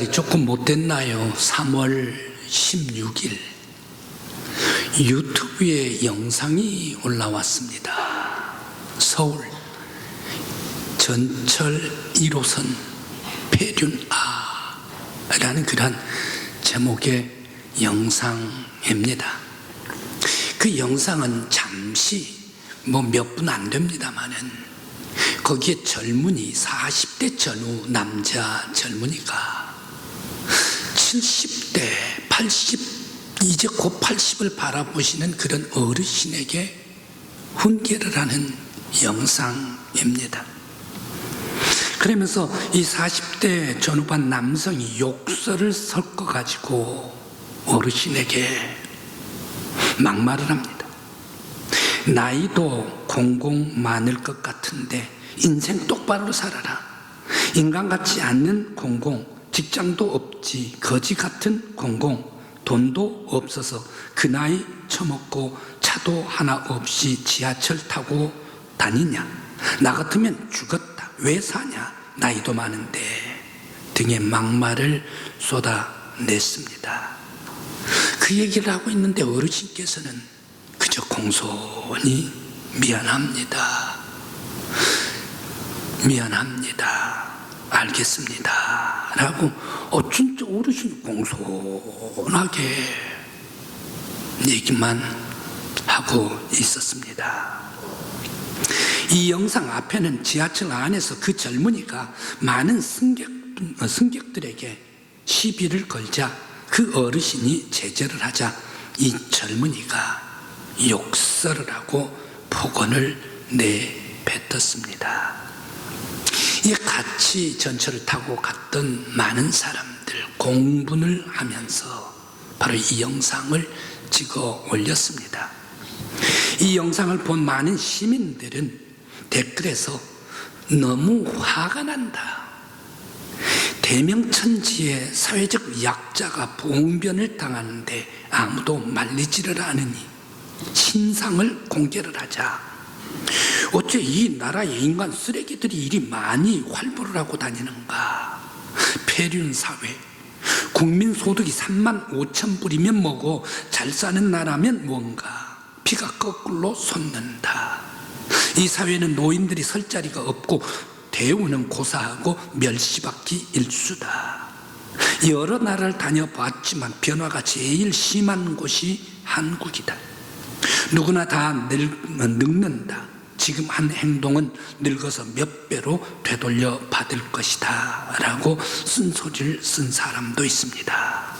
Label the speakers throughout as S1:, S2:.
S1: 달이 조금 못 됐나요? 3월 16일 유튜브에 영상이 올라왔습니다. 서울 전철 1호선 폐륜아라는 그런 제목의 영상입니다. 그 영상은 잠시 몇 분 안 됩니다만은 거기에 젊은이 40대 전후 남자 젊은이가 70대 80 이제 곧 80을 바라보시는 그런 어르신에게 훈계를 하는 영상입니다. 그러면서 이 40대 전후반 남성이 욕설을 섞어가지고 어르신에게 막말을 합니다. 나이도 공공 많을 것 같은데 인생 똑바로 살아라. 인간 같지 않는 공공, 직장도 없지 거지 같은 공공, 돈도 없어서 그 나이 처먹고 차도 하나 없이 지하철 타고 다니냐. 나 같으면 죽었다. 왜 사냐. 나이도 많은데 등의 막말을 쏟아냈습니다. 그 얘기를 하고 있는데 어르신께서는 그저 공손히 미안합니다. 알겠습니다. 라고 진짜 어르신이 공손하게 얘기만 하고 있었습니다. 이 영상 앞에는 지하철 안에서 그 젊은이가 많은 승객들에게 시비를 걸자 그 어르신이 제재를 하자 이 젊은이가 욕설을 하고 폭언을 내뱉었습니다. 이 같이 전철을 타고 갔던 많은 사람들 공분을 하면서 바로 이 영상을 찍어 올렸습니다. 이 영상을 본 많은 시민들은 댓글에서 너무 화가 난다. 대명천지의 사회적 약자가 봉변을 당하는데 아무도 말리지를 않으니 신상을 공개를 하자. 어째 이 나라의 인간 쓰레기들이 이리 많이 활보를 하고 다니는가. 폐륜사회, 국민소득이 35,000불이면 뭐고 잘 사는 나라면 뭔가. 피가 거꾸로 솟는다. 이 사회는 노인들이 설 자리가 없고 대우는 고사하고 멸시받기 일수다. 여러 나라를 다녀봤지만 변화가 제일 심한 곳이 한국이다. 누구나 다 늙는다. 지금 한 행동은 늙어서 몇 배로 되돌려 받을 것이다 라고 쓴소리를 쓴 사람도 있습니다.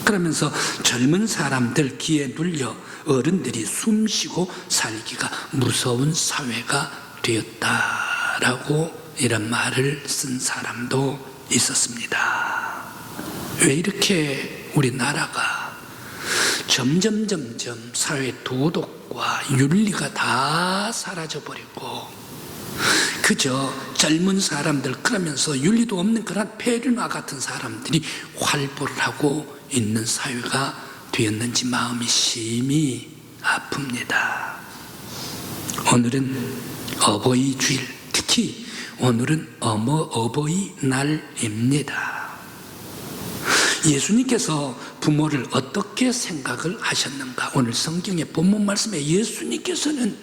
S1: 그러면서 젊은 사람들 귀에 눌려 어른들이 숨쉬고 살기가 무서운 사회가 되었다라고 이런 말을 쓴 사람도 있었습니다. 왜 이렇게 우리나라가 점점 사회 도덕과 윤리가 다 사라져버리고 그저 젊은 사람들 그러면서 윤리도 없는 그런 폐륜아 같은 사람들이 활보를 하고 있는 사회가 되었는지 마음이 심히 아픕니다. 오늘은 어버이 주일, 특히 오늘은 어버이날입니다. 예수님께서 부모를 어떻게 생각을 하셨는가? 오늘 성경의 본문 말씀에 예수님께서는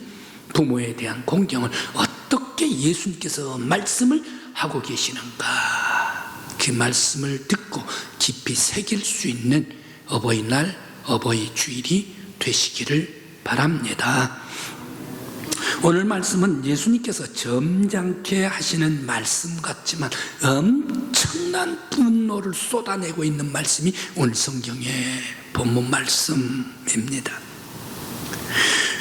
S1: 부모에 대한 공경을 어떻게 예수님께서 말씀을 하고 계시는가? 그 말씀을 듣고 깊이 새길 수 있는 어버이날, 어버이 주일이 되시기를 바랍니다. 오늘 말씀은 예수님께서 점잖게 하시는 말씀 같지만 엄청난 분노를 쏟아내고 있는 말씀이 오늘 성경의 본문 말씀입니다.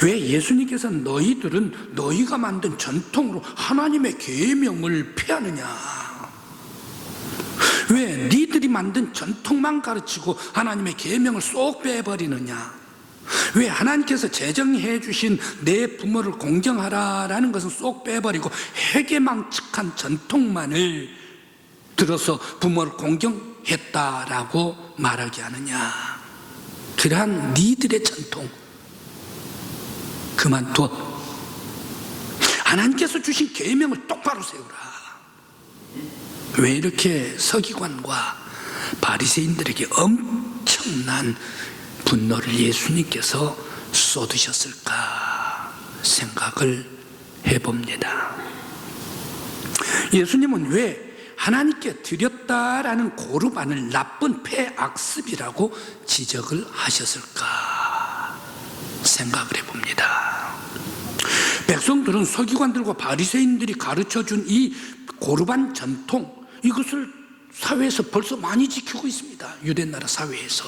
S1: 왜 예수님께서 너희들은 너희가 만든 전통으로 하나님의 계명을 폐하느냐? 왜 니들이 만든 전통만 가르치고 하나님의 계명을 쏙 빼버리느냐? 왜 하나님께서 제정해 주신 내 부모를 공경하라라는 것은 쏙 빼버리고 회개망측한 전통만을 들어서 부모를 공경했다라고 말하게 하느냐? 그러한 니들의 전통 그만둬. 하나님께서 주신 계명을 똑바로 세우라. 왜 이렇게 서기관과 바리새인들에게 엄청난 분노를 예수님께서 쏟으셨을까 생각을 해봅니다. 예수님은 왜 하나님께 드렸다라는 고르반을 나쁜 폐악습이라고 지적을 하셨을까 생각을 해봅니다. 백성들은 서기관들과 바리새인들이 가르쳐준 이 고르반 전통, 이것을 사회에서 벌써 많이 지키고 있습니다. 유대나라 사회에서.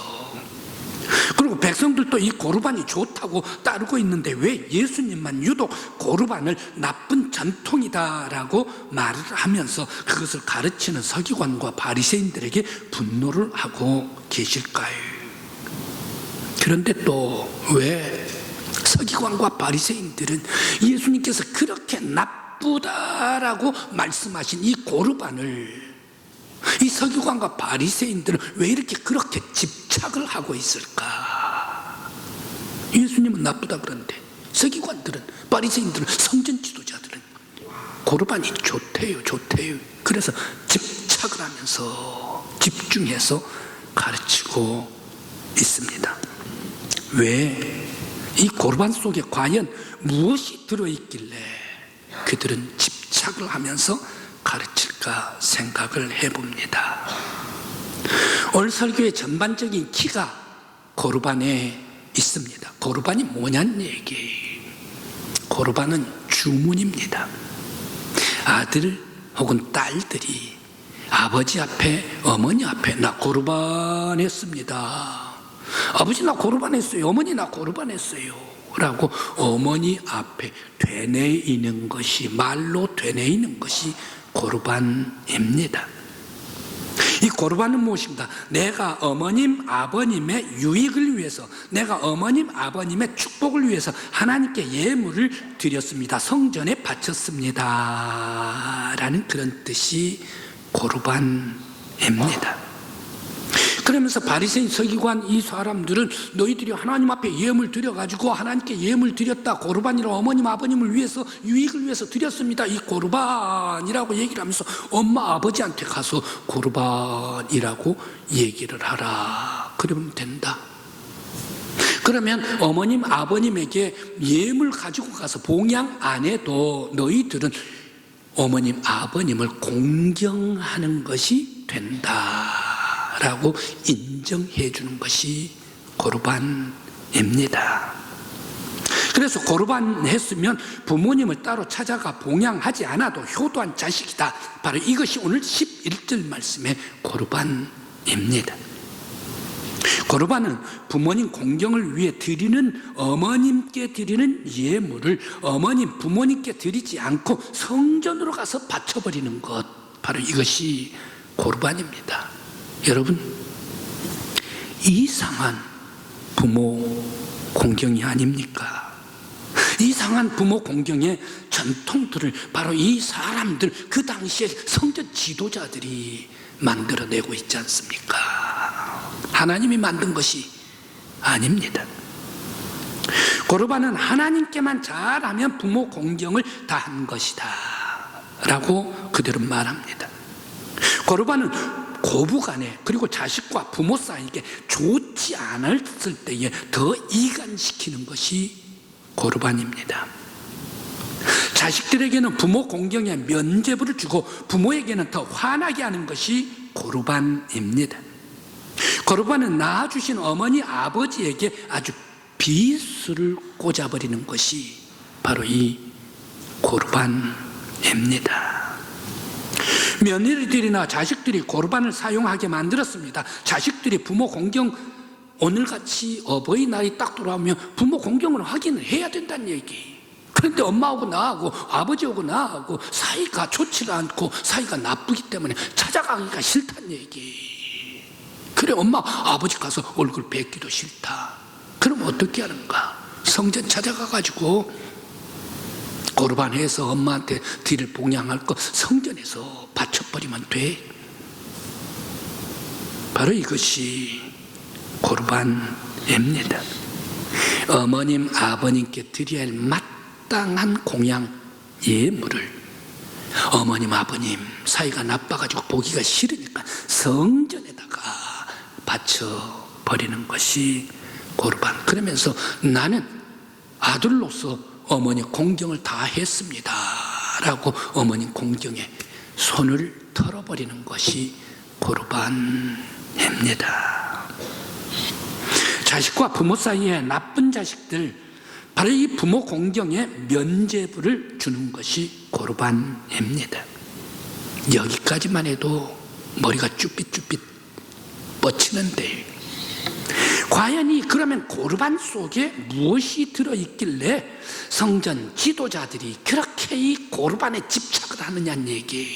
S1: 그리고 백성들도 이 고르반이 좋다고 따르고 있는데 왜 예수님만 유독 고르반을 나쁜 전통이다라고 말을 하면서 그것을 가르치는 서기관과 바리새인들에게 분노를 하고 계실까요? 그런데 또 왜 서기관과 바리새인들은 예수님께서 그렇게 나쁘다라고 말씀하신 이 고르반을, 이 서기관과 바리새인들은 왜 이렇게 그렇게 집착을 하고 있을까? 예수님은 나쁘다 그러는데 서기관들은, 바리새인들은, 성전 지도자들은 고르반이 좋대요. 그래서 집착을 하면서 집중해서 가르치고 있습니다. 왜? 이 고르반 속에 과연 무엇이 들어있길래 그들은 집착을 하면서 가르칠까 생각을 해봅니다. 오늘 설교의 전반적인 키가 고르반에 있습니다. 고르반이 뭐냐는 얘기. 고르반은 주문입니다. 아들 혹은 딸들이 아버지 앞에, 어머니 앞에 나 고르반 했습니다. 아버지 나 고르반 했어요. 어머니 나 고르반 했어요. 라고 어머니 앞에 되뇌이는 것이, 말로 되뇌이는 것이 고르반입니다. 이 고르반은 무엇인가? 내가 어머님 아버님의 유익을 위해서, 내가 어머님 아버님의 축복을 위해서 하나님께 예물을 드렸습니다. 성전에 바쳤습니다. 라는 그런 뜻이 고르반입니다. 그러면서 바리새인, 서기관 이 사람들은 너희들이 하나님 앞에 예물 드려가지고 하나님께 예물 드렸다, 고르반이라 어머님 아버님을 위해서, 유익을 위해서 드렸습니다, 이 고르반이라고 얘기를 하면서 엄마 아버지한테 가서 고르반이라고 얘기를 하라, 그러면 된다. 그러면 어머님 아버님에게 예물 가지고 가서 봉양 안 해도 너희들은 어머님 아버님을 공경하는 것이 된다 라고 인정해 주는 것이 고르반입니다. 그래서 고르반 했으면 부모님을 따로 찾아가 봉양하지 않아도 효도한 자식이다. 바로 이것이 오늘 11절 말씀의 고르반입니다. 고르반은 부모님 공경을 위해 드리는, 어머님께 드리는 예물을 어머님, 부모님께 드리지 않고 성전으로 가서 바쳐버리는 것, 바로 이것이 고르반입니다. 여러분, 이상한 부모 공경이 아닙니까? 이상한 부모 공경의 전통들을 바로 이 사람들, 그 당시에 성전 지도자들이 만들어내고 있지 않습니까? 하나님이 만든 것이 아닙니다. 고르반은 하나님께만 잘하면 부모 공경을 다 한 것이다 라고 그들은 말합니다. 고르반은 고부간에, 그리고 자식과 부모 사이에 좋지 않았을 때에 더 이간시키는 것이 고르반입니다. 자식들에게는 부모 공경의 면죄부를 주고 부모에게는 더 화나게 하는 것이 고르반입니다. 고르반은 낳아주신 어머니 아버지에게 아주 비수를 꽂아버리는 것이 바로 이 고르반입니다. 며느리들이나 자식들이 고르반을 사용하게 만들었습니다. 자식들이 부모 공경, 오늘같이 어버이날이 딱 돌아오면 부모 공경을 하기는 해야 된다는 얘기. 그런데 엄마하고 나하고 아버지하고 나하고 사이가 좋지 않고 사이가 나쁘기 때문에 찾아가기가 싫다는 얘기. 그래, 엄마 아버지 가서 얼굴 뵙기도 싫다. 그럼 어떻게 하는가? 성전 찾아가가지고 고르반해서 엄마한테 드릴 봉양할 거 성전에서 바쳐버리면 돼. 바로 이것이 고르반입니다. 어머님 아버님께 드려야 할 마땅한 공양 예물을 어머님 아버님 사이가 나빠가지고 보기가 싫으니까 성전에다가 바쳐버리는 것이 고르반. 그러면서 나는 아들로서 어머니 공경을 다 했습니다 라고 어머니 공경에 손을 털어버리는 것이 고르반입니다. 자식과 부모 사이에 나쁜 자식들, 바로 이 부모 공경에 면죄부를 주는 것이 고르반입니다. 여기까지만 해도 머리가 쭈삣쭈삣 뻗치는데, 과연 그러면 고르반 속에 무엇이 들어있길래 성전 지도자들이 그렇게 이 고르반에 집착을 하느냐는 얘기.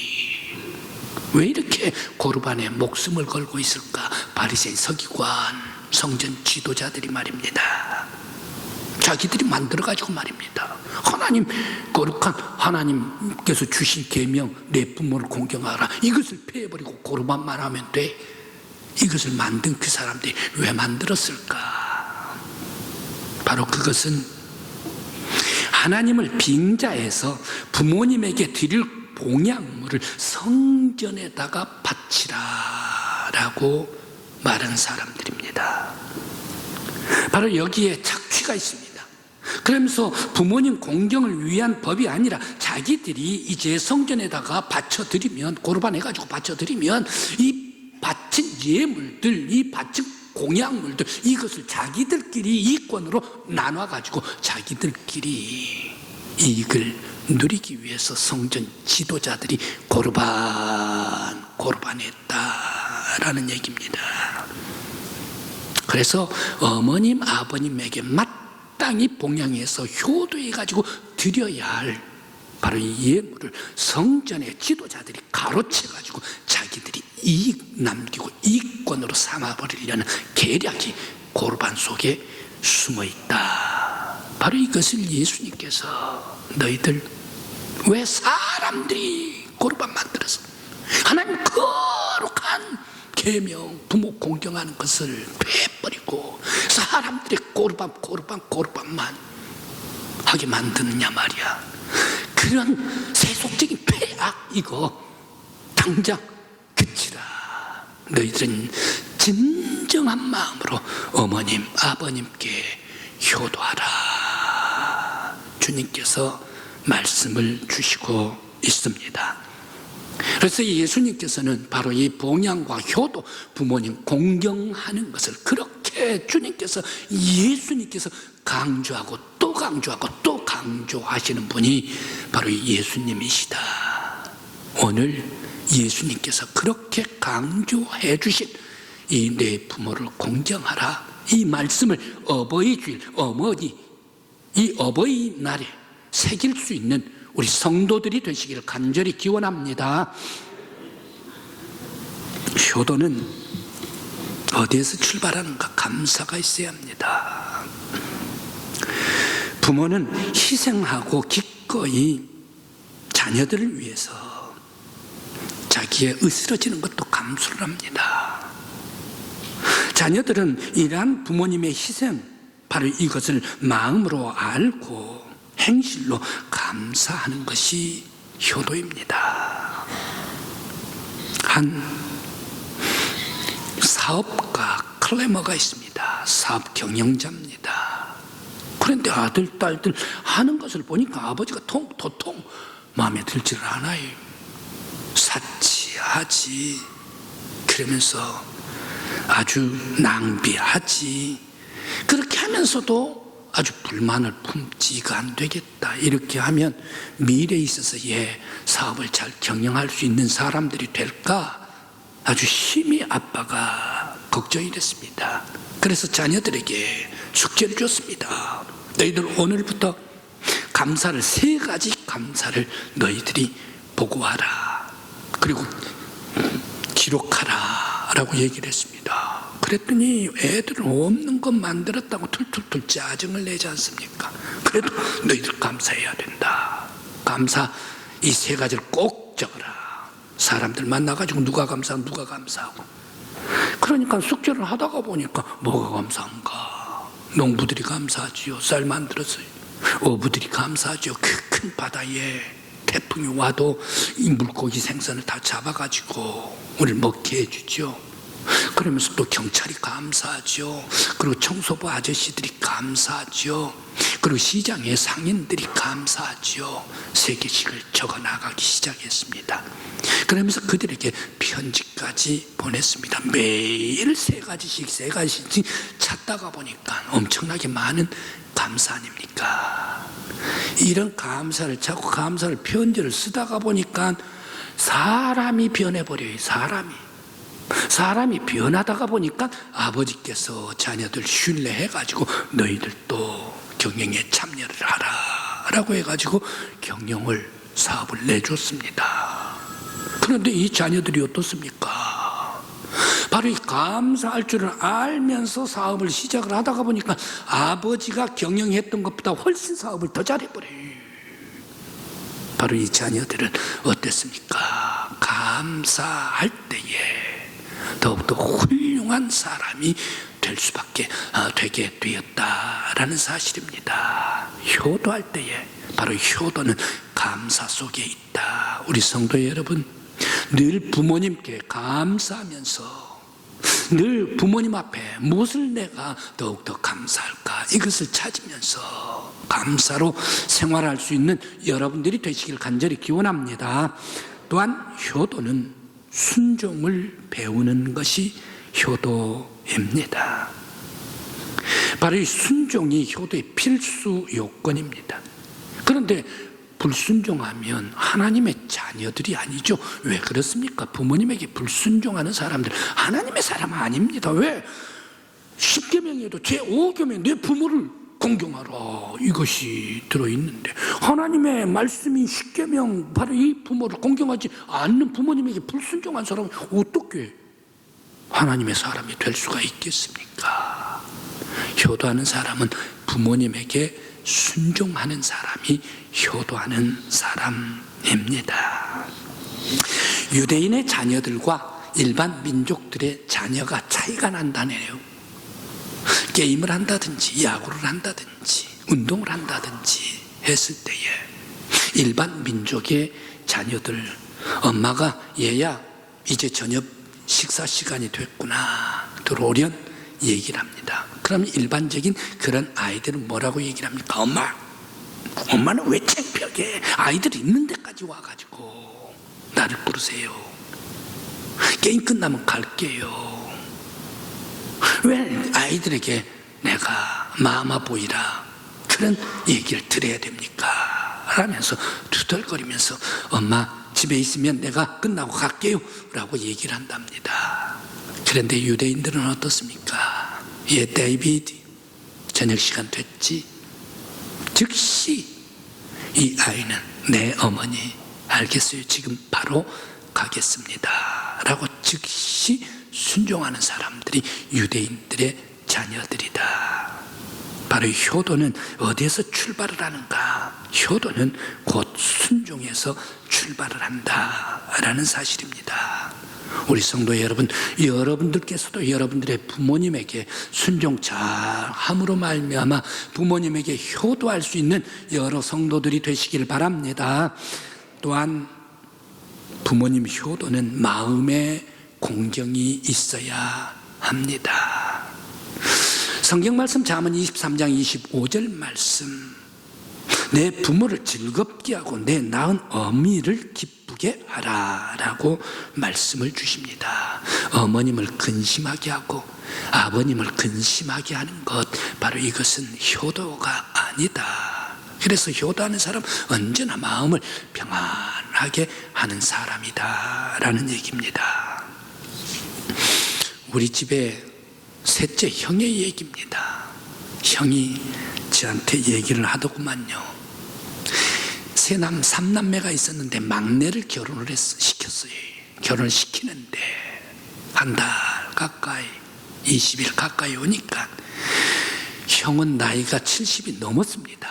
S1: 왜 이렇게 고르반에 목숨을 걸고 있을까? 바리새인, 서기관, 성전 지도자들이 말입니다. 자기들이 만들어가지고 말입니다. 하나님, 거룩한 하나님께서 주신 계명, 내 부모를 공경하라, 이것을 폐해버리고 고르반만 하면 돼. 이것을 만든 그 사람들이 왜 만들었을까? 바로 그것은 하나님을 빙자해서 부모님에게 드릴 봉양물을 성전에다가 바치라 라고 말한 사람들입니다. 바로 여기에 착취가 있습니다. 그러면서 부모님 공경을 위한 법이 아니라 자기들이 이제 성전에다가 바쳐드리면, 고르반 해가지고 바쳐드리면 이 바친 예물들, 이 바친 공양물들, 이것을 자기들끼리 이권으로 나눠가지고 자기들끼리 이익을 누리기 위해서 성전 지도자들이 고르반했다라는 얘기입니다. 그래서 어머님, 아버님에게 마땅히 봉양해서 효도해가지고 드려야 할 바로 이 예물을 성전의 지도자들이 가로채가지고 자기들이 이익 남기고 이권으로 삼아버리려는 계략이 고르반 속에 숨어있다. 바로 이것을 예수님께서 너희들 왜 사람들이 고르반 만들어서 하나님 거룩한 계명, 부모 공경하는 것을 빼버리고 사람들의 고르반만 하게 만드느냐 말이야. 그런 세속적인 폐악, 이거 당장 그치라. 너희들은 진정한 마음으로 어머님, 아버님께 효도하라. 주님께서 말씀을 주시고 있습니다. 그래서 예수님께서는 바로 이 봉양과 효도, 부모님 공경하는 것을 그렇게 예수님께서 강조하고 또 강조하고 또 강조하시는 분이 바로 예수님이시다. 오늘 예수님께서 그렇게 강조해 주신 이 내 부모를 공경하라, 이 말씀을 어버이 주일, 어머니, 이 어버이날에 새길 수 있는 우리 성도들이 되시기를 간절히 기원합니다. 효도는 어디에서 출발하는가? 감사가 있어야 합니다. 부모는 희생하고 기꺼이 자녀들을 위해서 자기의 으스러지는 것도 감수를 합니다. 자녀들은 이러한 부모님의 희생, 바로 이것을 마음으로 알고 행실로 감사하는 것이 효도입니다. 한 사업가 클레머가 있습니다. 사업 경영자입니다. 그런데 아들, 딸들 하는 것을 보니까 아버지가 도통 마음에 들지를 않아요. 사치하지, 그러면서 아주 낭비하지, 그렇게 하면서도 아주 불만을 품지. 이거 안 되겠다, 이렇게 하면 미래에 있어서 사업을 잘 경영할 수 있는 사람들이 될까? 아주 심히 아빠가 걱정이 됐습니다. 그래서 자녀들에게 숙제를 줬습니다. 너희들 오늘부터 감사를, 3가지 감사를 너희들이 보고하라, 그리고 기록하라 라고 얘기를 했습니다. 그랬더니 애들은 없는 것 만들었다고 툴툴툴 짜증을 내지 않습니까? 그래도 너희들 감사해야 된다. 감사, 이 3가지를 꼭 적어라. 사람들 만나가지고 누가 감사하고. 그러니까 숙제를 하다가 보니까 뭐가 감사한가? 농부들이 감사하지요. 쌀 만들었어요. 어부들이 감사하죠. 그 큰 바다에 태풍이 와도 이 물고기 생선을 다 잡아가지고 우리를 먹게 해주죠. 그러면서 또 경찰이 감사하죠. 그리고 청소부 아저씨들이 감사하죠. 그리고 시장의 상인들이 감사하죠. 3개씩을 적어 나가기 시작했습니다. 그러면서 그들에게 편지까지 보냈습니다. 매일 3가지씩 찾다가 보니까 엄청나게 많은 감사 아닙니까? 이런 감사를 자꾸 감사를 편지를 쓰다가 보니까 사람이 변해버려요. 사람이 변하다가 보니까 아버지께서 자녀들 신뢰해가지고 너희들도 경영에 참여를 하라 라고 해가지고 경영을 사업을 내줬습니다. 그런데 이 자녀들이 어떻습니까? 바로 이 감사할 줄을 알면서 사업을 시작을 하다가 보니까 아버지가 경영했던 것보다 훨씬 사업을 더 잘해버려요. 바로 이 자녀들은 어땠습니까? 감사할 때에 더욱더 훌륭한 사람이 될 수밖에 되게 되었다라는 사실입니다. 효도할 때에 바로 효도는 감사 속에 있다. 우리 성도 여러분, 늘 부모님께 감사하면서 늘 부모님 앞에 무엇을 내가 더욱더 감사할까, 이것을 찾으면서 감사로 생활할 수 있는 여러분들이 되시길 간절히 기원합니다. 또한 효도는 순종을 배우는 것이 효도입니다. 바로 이 순종이 효도의 필수 요건입니다. 그런데 불순종하면 하나님의 자녀들이 아니죠. 왜 그렇습니까? 부모님에게 불순종하는 사람들 하나님의 사람 아닙니다. 왜? 10계명에도 제5계명 내 부모를 공경하라 이것이 들어있는데 하나님의 말씀인 10계명 바로 이 부모를 공경하지 않는 부모님에게 불순종한 사람은 어떻게 하나님의 사람이 될 수가 있겠습니까? 효도하는 사람은 부모님에게 순종하는 사람이 효도하는 사람입니다. 유대인의 자녀들과 일반 민족들의 자녀가 차이가 난다네요. 게임을 한다든지 야구를 한다든지 운동을 한다든지 했을 때에 일반 민족의 자녀들, 엄마가 얘야 이제 저녁 식사 시간이 됐구나 들어오련 얘기를 합니다. 그럼 일반적인 그런 아이들은 뭐라고 얘기를 합니까? 엄마는 왜 창피하게 아이들이 있는 데까지 와가지고 나를 부르세요. 게임 끝나면 갈게요. 왜 아이들에게 내가 마마 보이라 그런 얘기를 들어야 됩니까? 하면서 투덜거리면서 엄마 집에 있으면 내가 끝나고 갈게요 라고 얘기를 한답니다. 그런데 유대인들은 어떻습니까? 예, 데이비드 저녁 시간 됐지? 즉시 이 아이는 내 어머니 알겠어요, 지금 바로 가겠습니다 라고 즉시 순종하는 사람들이 유대인들의 자녀들이다. 바로 효도는 어디에서 출발을 하는가? 효도는 곧 순종에서 출발을 한다라는 사실입니다. 우리 성도 여러분, 여러분들께서도 여러분들의 부모님에게 순종 잘함으로 말미암아 부모님에게 효도할 수 있는 여러 성도들이 되시길 바랍니다. 또한 부모님 효도는 마음의 공경이 있어야 합니다. 성경 말씀 잠언 23장 25절 말씀, 내 부모를 즐겁게 하고 내 낳은 어미를 기쁘게 하라 라고 말씀을 주십니다. 어머님을 근심하게 하고 아버님을 근심하게 하는 것, 바로 이것은 효도가 아니다. 그래서 효도하는 사람 언제나 마음을 평안하게 하는 사람이다 라는 얘기입니다. 우리 집에 셋째 형의 얘기입니다. 형이 저한테 얘기를 하더구만요. 세남 3남매가 있었는데 막내를 결혼을 시켰어요. 결혼을 시키는데 한 달 가까이 20일 가까이 오니까 형은 나이가 70이 넘었습니다.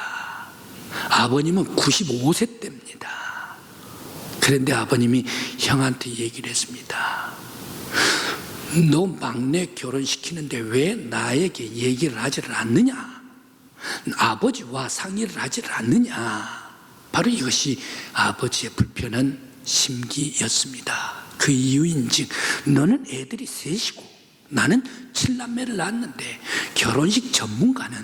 S1: 아버님은 95세 때입니다. 그런데 아버님이 형한테 얘기를 했습니다. 너 막내 결혼시키는데 왜 나에게 얘기를 하지를 않느냐? 아버지와 상의를 하지를 않느냐? 바로 이것이 아버지의 불편한 심기였습니다. 그 이유인즉 너는 애들이 셋이고 나는 7남매를 낳았는데 결혼식 전문가는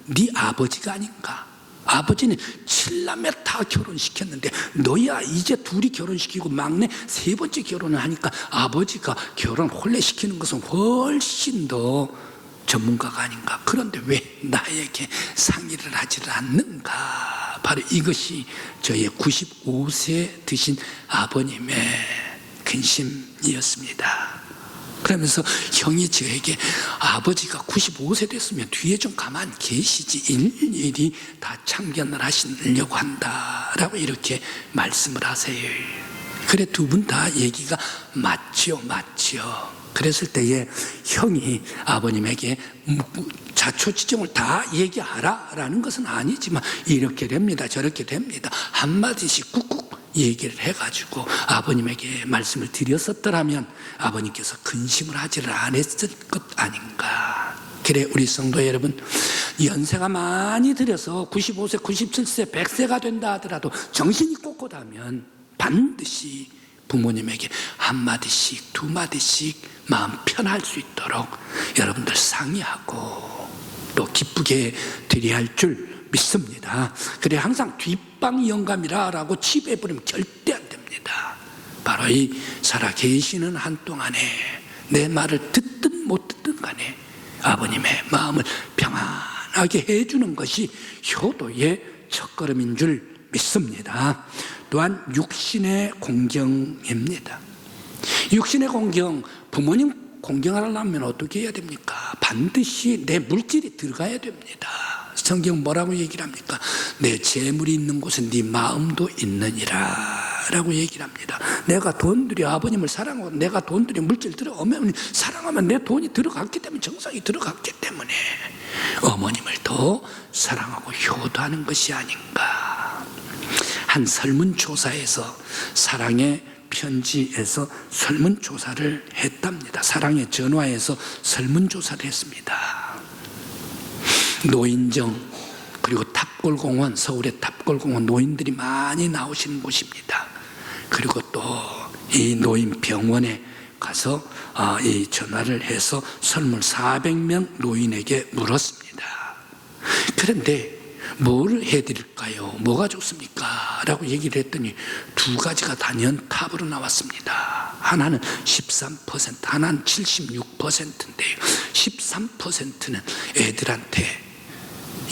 S1: 네 아버지가 아닌가? 아버지는 7남매 다 결혼시켰는데 너야 이제 둘이 결혼시키고 막내 3번째 결혼을 하니까 아버지가 결혼 혼례 시키는 것은 훨씬 더 전문가가 아닌가? 그런데 왜 나에게 상의를 하지를 않는가? 바로 이것이 저의 95세 드신 아버님의 근심이었습니다. 그러면서 형이 저에게 아버지가 95세 됐으면 뒤에 좀 가만히 계시지 일일이 다 참견을 하시려고 한다라고 이렇게 말씀을 하세요. 그래 두 분 다 얘기가 맞죠. 그랬을 때에 형이 아버님에게 자초지종을 다 얘기하라라는 것은 아니지만 이렇게 됩니다 저렇게 됩니다 한마디씩 꾹꾹 얘기를 해가지고 아버님에게 말씀을 드렸었더라면 아버님께서 근심을 하지를 않았을 것 아닌가. 그래 우리 성도 여러분, 연세가 많이 들어서 95세 97세 100세가 된다 하더라도 정신이 꼿꼿하면 반드시 부모님에게 한마디씩 두마디씩 마음 편할 수 있도록 여러분들 상의하고 또 기쁘게 드려야 할 줄 믿습니다. 그래 항상 뒷방 영감이라고 치부해버리면 절대 안 됩니다. 바로 이 살아계시는 한동안에 내 말을 듣든 못 듣든 간에 아버님의 마음을 평안하게 해주는 것이 효도의 첫걸음인 줄 믿습니다. 또한 육신의 공경입니다. 육신의 공경, 부모님 공경하려면 어떻게 해야 됩니까? 반드시 내 물질이 들어가야 됩니다. 성경 뭐라고 얘기를 합니까? 내 재물이 있는 곳에 네 마음도 있느니라 라고 얘기를 합니다. 내가 돈 들여 아버님을 사랑하고 내가 돈 들여 물질 들여 어머님을 사랑하면 내 돈이 들어갔기 때문에 정성이 들어갔기 때문에 어머님을 더 사랑하고 효도하는 것이 아닌가. 한 설문조사에서 사랑의 편지에서 설문조사를 했답니다. 사랑의 전화에서 설문조사를 했습니다. 노인정 그리고 탑골공원, 서울의 탑골공원 노인들이 많이 나오시는 곳입니다. 그리고 또 이 노인병원에 가서 이 전화를 해서 설문 400명 노인에게 물었습니다. 그런데 뭘 해드릴까요? 뭐가 좋습니까? 라고 얘기를 했더니 두 가지가 단연탑으로 나왔습니다. 하나는 13%, 하나는 76%인데요. 13%는 애들한테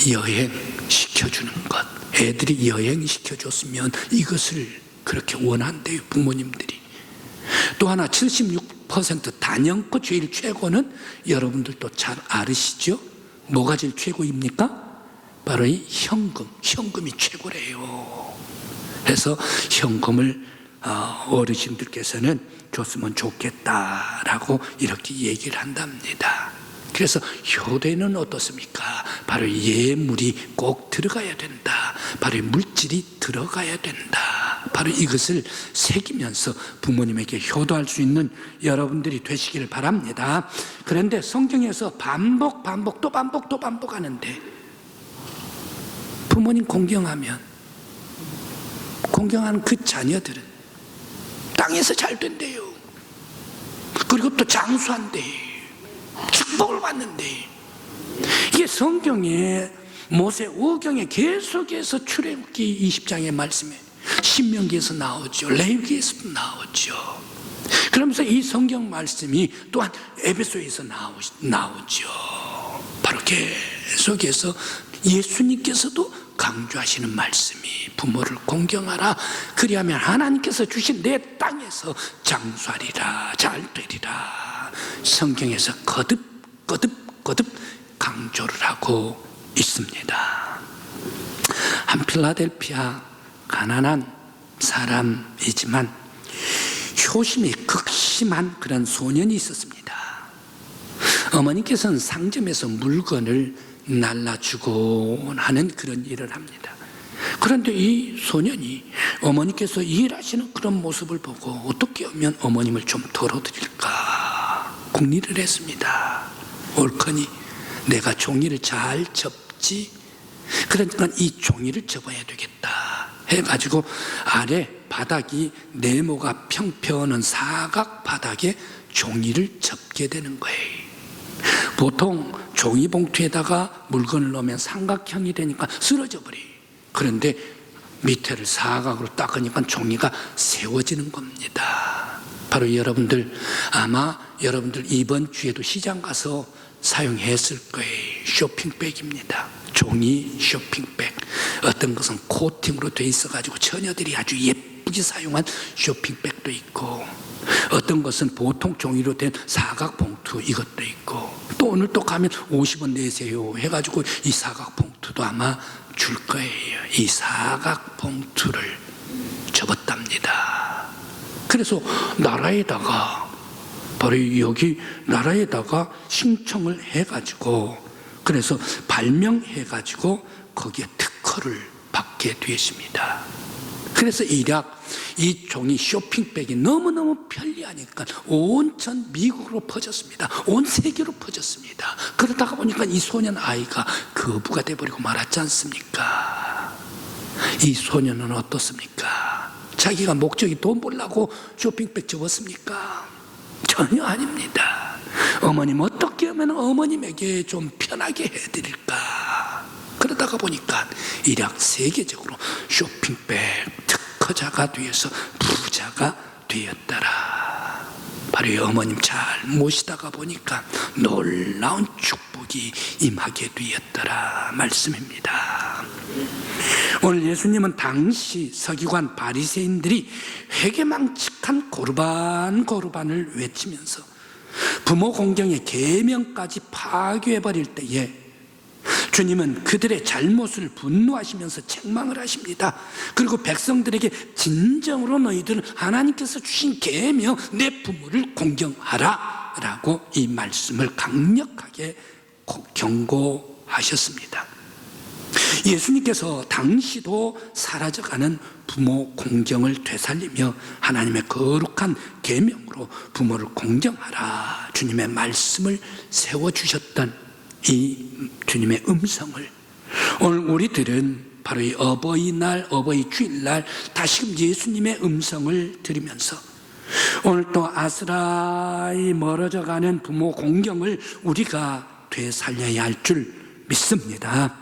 S1: 여행시켜주는 것. 애들이 여행시켜줬으면 이것을 그렇게 원한대요, 부모님들이. 또 하나 76% 단연코 제일 최고는 여러분들도 잘 아시죠? 뭐가 제일 최고입니까? 바로 이 현금이 최고래요. 그래서 현금을 어르신들께서는 줬으면 좋겠다라고 이렇게 얘기를 한답니다. 그래서 효도에는 어떻습니까? 바로 예물이 꼭 들어가야 된다. 바로 물질이 들어가야 된다. 바로 이것을 새기면서 부모님에게 효도할 수 있는 여러분들이 되시길 바랍니다. 그런데 성경에서 반복 또 반복하는데 부모님 공경하는 그 자녀들은 땅에서 잘 된대요. 그리고 또 장수한대. 축복을 받는데 이게 성경에 모세 오경에 계속해서 출애굽기 20장의 말씀에 신명기에서 나오죠. 레위기에서도 나오죠. 그러면서 이 성경 말씀이 또한 에베소에서 나오죠. 바로 계속해서 예수님께서도 강조하시는 말씀이 부모를 공경하라. 그리하면 하나님께서 주신 내 땅에서 장수하리라. 잘 되리라. 성경에서 거듭 강조를 하고 있습니다. 한 필라델피아 가난한 사람이지만 효심이 극심한 그런 소년이 있었습니다. 어머니께서는 상점에서 물건을 날라주곤 하는 그런 일을 합니다. 그런데 이 소년이 어머니께서 일하시는 그런 모습을 보고 어떻게 하면 어머님을 좀 덜어드릴까 궁리를 했습니다. 옳거니 내가 종이를 잘 접지, 그러니까 이 종이를 접어야 되겠다. 해가지고 아래 바닥이 네모가 평평한 사각 바닥에 종이를 접게 되는 거예요. 보통 종이 봉투에다가 물건을 넣으면 삼각형이 되니까 쓰러져 버려요. 그런데 밑에를 사각으로 닦으니까 종이가 세워지는 겁니다. 바로 여러분들, 아마 여러분들 이번 주에도 시장 가서 사용했을 거예요. 쇼핑백입니다. 종이 쇼핑백. 어떤 것은 코팅으로 돼 있어가지고 처녀들이 아주 예쁘게 사용한 쇼핑백도 있고, 어떤 것은 보통 종이로 된 사각 봉투, 이것도 있고, 또 오늘 또 가면 50원 내세요 해가지고 이 사각 봉투도 아마 줄 거예요. 이 사각 봉투를 접었답니다. 그래서 나라에다가, 바로 여기 나라에다가 신청을 해가지고, 그래서 발명해가지고 거기에 특허를 받게 되었습니다. 그래서 일약 이 종이 쇼핑백이 너무너무 편리하니까 온 전 미국으로 퍼졌습니다. 온 세계로 퍼졌습니다. 그러다가 보니까 이 소년 아이가 거부가 돼버리고 말았지 않습니까? 이 소년은 어떻습니까? 자기가 목적이 돈 벌려고 쇼핑백 접었습니까? 전혀 아닙니다. 어머님, 어떻게 하면 어머님에게 좀 편하게 해드릴까? 그러다가 보니까 일약 세계적으로 쇼핑백 특허자가 되어서 부자가 되었더라. 바로 이 어머님 잘 모시다가 보니까 놀라운 축복이 임하게 되었더라 말씀입니다. 오늘 예수님은 당시 서기관 바리새인들이 회개망측한 고르반을 외치면서 부모 공경의 계명까지 파괴해버릴 때에 주님은 그들의 잘못을 분노하시면서 책망을 하십니다. 그리고 백성들에게 진정으로 너희들은 하나님께서 주신 계명, 내 부모를 공경하라 라고 이 말씀을 강력하게 경고하셨습니다. 예수님께서 당시도 사라져가는 부모 공경을 되살리며 하나님의 거룩한 계명으로 부모를 공경하라 주님의 말씀을 세워주셨던 이 주님의 음성을 오늘 우리들은 바로 이 어버이날, 어버이 주일날 다시금 예수님의 음성을 들으면서 오늘 또 아스라이 멀어져가는 부모 공경을 우리가 되살려야 할 줄 믿습니다.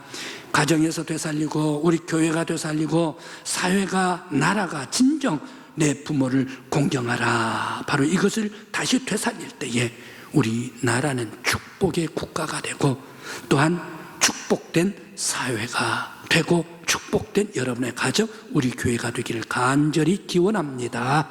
S1: 가정에서 되살리고 우리 교회가 되살리고 사회가, 나라가 진정 내 부모를 공경하라, 바로 이것을 다시 되살릴 때에 우리 나라는 축복의 국가가 되고 또한 축복된 사회가 되고 축복된 여러분의 가정, 우리 교회가 되기를 간절히 기원합니다.